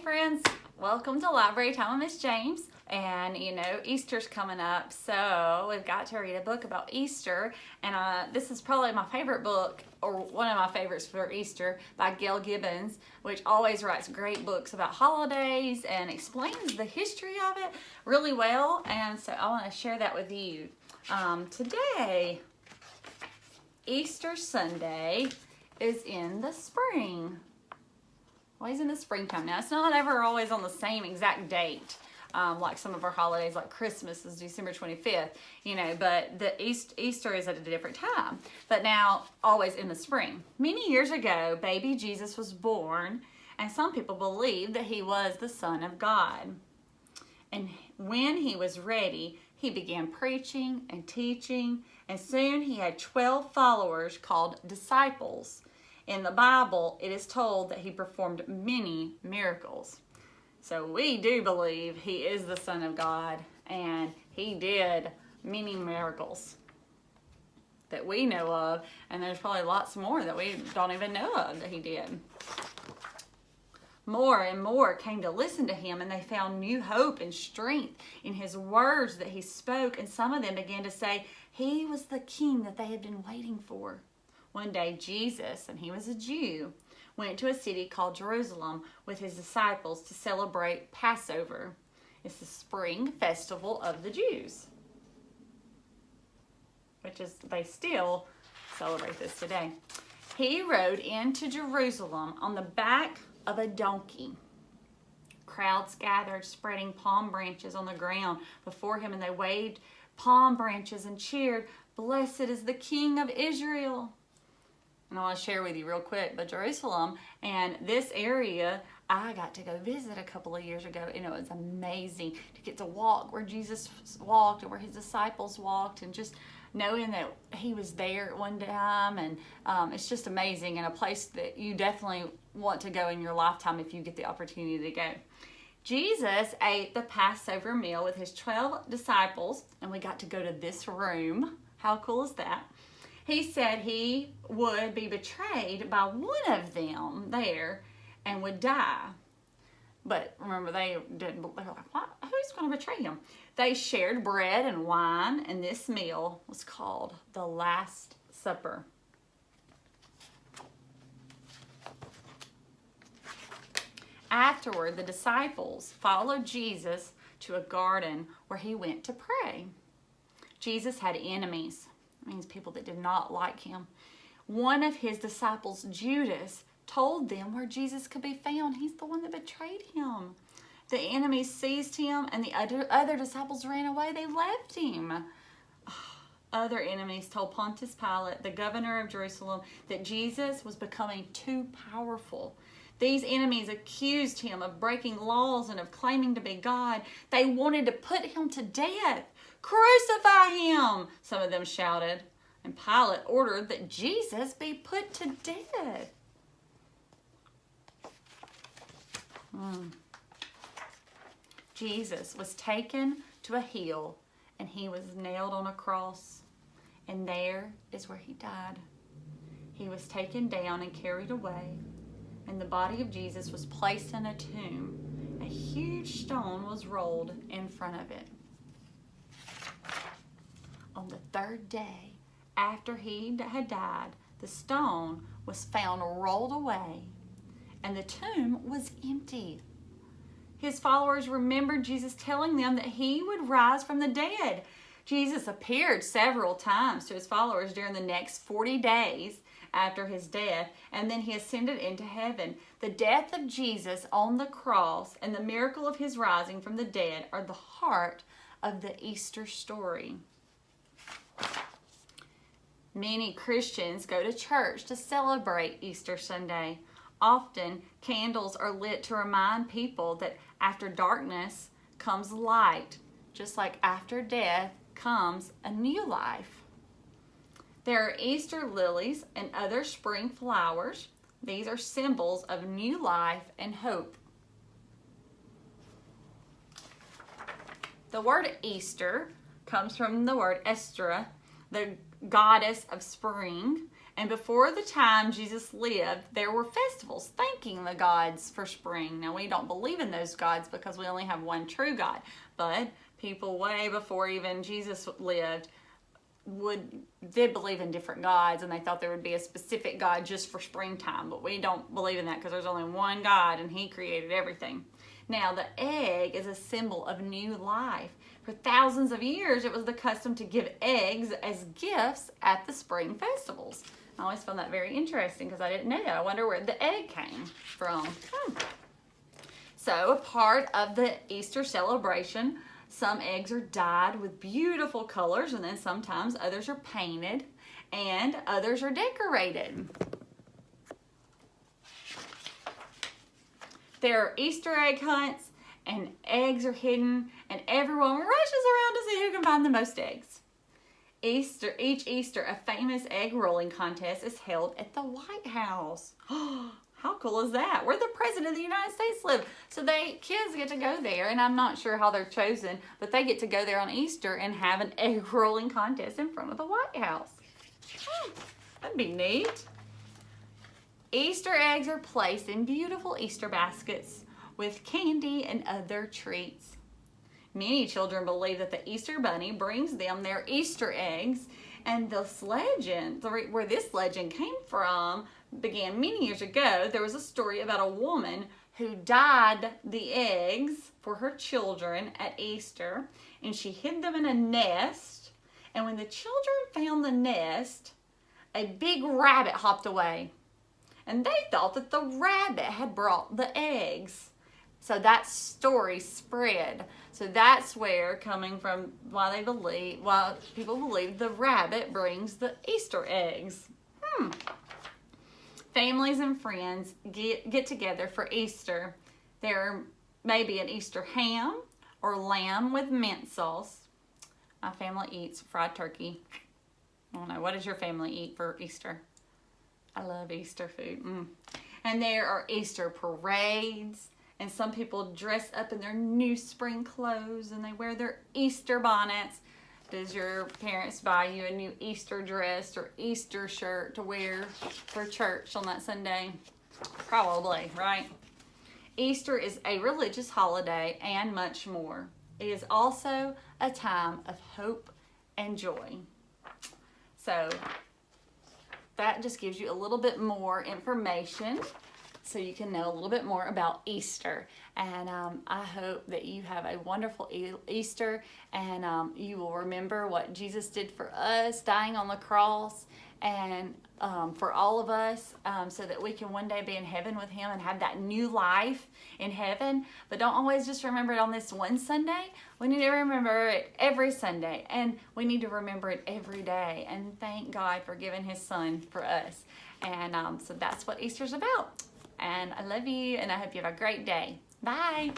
friends, welcome to Library Time with Miss James. And you know, Easter's coming up, so we've got to read a book about Easter. And this is probably my favorite book, or one of my favorites for Easter, by Gail Gibbons, which always writes great books about holidays and explains the history of it really well. And so I want to share that with you. Today, Easter Sunday, is in the spring. Always in the springtime. Now, it's not ever always on the same exact date. Like some of our holidays, like Christmas is December 25th, you know, but the Easter is at a different time. But now, always in the spring. Many years ago, baby Jesus was born, and some people believe that he was the Son of God. And when he was ready, he began preaching and teaching, and soon he had 12 followers called disciples. In the Bible, it is told that he performed many miracles. So we do believe he is the Son of God, and he did many miracles that we know of, and there's probably lots more that we don't even know of that he did. More and more came to listen to him, and they found new hope and strength in his words that he spoke, and some of them began to say he was the king that they had been waiting for. One day, Jesus, and he was a Jew, went to a city called Jerusalem with his disciples to celebrate Passover. It's the spring festival of the Jews, which is, they still celebrate this today. He rode into Jerusalem on the back of a donkey. Crowds gathered, spreading palm branches on the ground before him, and they waved palm branches and cheered, "Blessed is the King of Israel." And I want to share with you real quick, but Jerusalem and this area, I got to go visit a couple of years ago, and it was amazing to get to walk where Jesus walked and where his disciples walked, and just knowing that he was there at one time. And it's just amazing, and a place that you definitely want to go in your lifetime if you get the opportunity to go. Jesus ate the Passover meal with his 12 disciples, and we got to go to this room. How cool is that? He said he would be betrayed by one of them there and would die. But remember, they were like, what? Who's going to betray him? They shared bread and wine, and this meal was called the Last Supper. Afterward, the disciples followed Jesus to a garden where he went to pray. Jesus had enemies. Means people that did not like him. One of his disciples, Judas, told them where Jesus could be found. He's the one that betrayed him. The enemies seized him, and the other disciples ran away. They left him. Other enemies told Pontius Pilate, the governor of Jerusalem, that Jesus was becoming too powerful. These enemies accused him of breaking laws and of claiming to be God. They wanted to put him to death. "Crucify him!" some of them shouted. And Pilate ordered that Jesus be put to death. Jesus was taken to a hill, and he was nailed on a cross. And there is where he died. He was taken down and carried away, and the body of Jesus was placed in a tomb. A huge stone was rolled in front of it. On the third day, after he had died, the stone was found rolled away, and the tomb was empty. His followers remembered Jesus telling them that he would rise from the dead. Jesus appeared several times to his followers during the next 40 days after his death, and then he ascended into heaven. The death of Jesus on the cross and the miracle of his rising from the dead are the heart of the Easter story. Many Christians go to church to celebrate Easter Sunday. Often, candles are lit to remind people that after darkness comes light, just like after death comes a new life. There are Easter lilies and other spring flowers. These are symbols of new life and hope. The word Easter comes from the word Estra, the goddess of spring, And before the time Jesus lived, there were festivals thanking the gods for spring. Now, we don't believe in those gods because we only have one true God. But people way before even Jesus lived did believe in different gods, and they thought there would be a specific God just for springtime. But we don't believe in that because there's only one God, and He created everything. Now, the egg is a symbol of new life. For thousands of years, it was the custom to give eggs as gifts at the spring festivals. I always found that very interesting because I didn't know that. I wonder where the egg came from. So, a part of the Easter celebration, some eggs are dyed with beautiful colors, and then sometimes others are painted and others are decorated. There are Easter egg hunts, and eggs are hidden, and everyone rushes around to see who can find the most eggs. Each Easter, a famous egg rolling contest is held at the White House. How cool is that? Where the President of the United States lives. So kids get to go there, and I'm not sure how they're chosen, but they get to go there on Easter and have an egg rolling contest in front of the White House. That'd be neat. Easter eggs are placed in beautiful Easter baskets with candy and other treats. Many children believe that the Easter Bunny brings them their Easter eggs, and this legend, where this legend came from, began many years ago. There was a story about a woman who dyed the eggs for her children at Easter, and she hid them in a nest, and when the children found the nest, a big rabbit hopped away, and they thought that the rabbit had brought the eggs. So that story spread. So that's where, coming from why people believe the rabbit brings the Easter eggs. Families and friends get together for Easter. There may be an Easter ham or lamb with mint sauce. My family eats fried turkey. I don't know, what does your family eat for Easter? I love Easter food. And there are Easter parades. And some people dress up in their new spring clothes, and they wear their Easter bonnets. Does your parents buy you a new Easter dress or Easter shirt to wear for church on that Sunday? Probably, right? Easter is a religious holiday and much more. It is also a time of hope and joy. So that just gives you a little bit more information, so you can know a little bit more about Easter. And I hope that you have a wonderful Easter, and you will remember what Jesus did for us, dying on the cross, and for all of us, so that we can one day be in heaven with Him and have that new life in heaven. But don't always just remember it on this one Sunday. We need to remember it every Sunday, and we need to remember it every day, and thank God for giving His Son for us. And so that's what Easter's about. And I love you, and I hope you have a great day. Bye.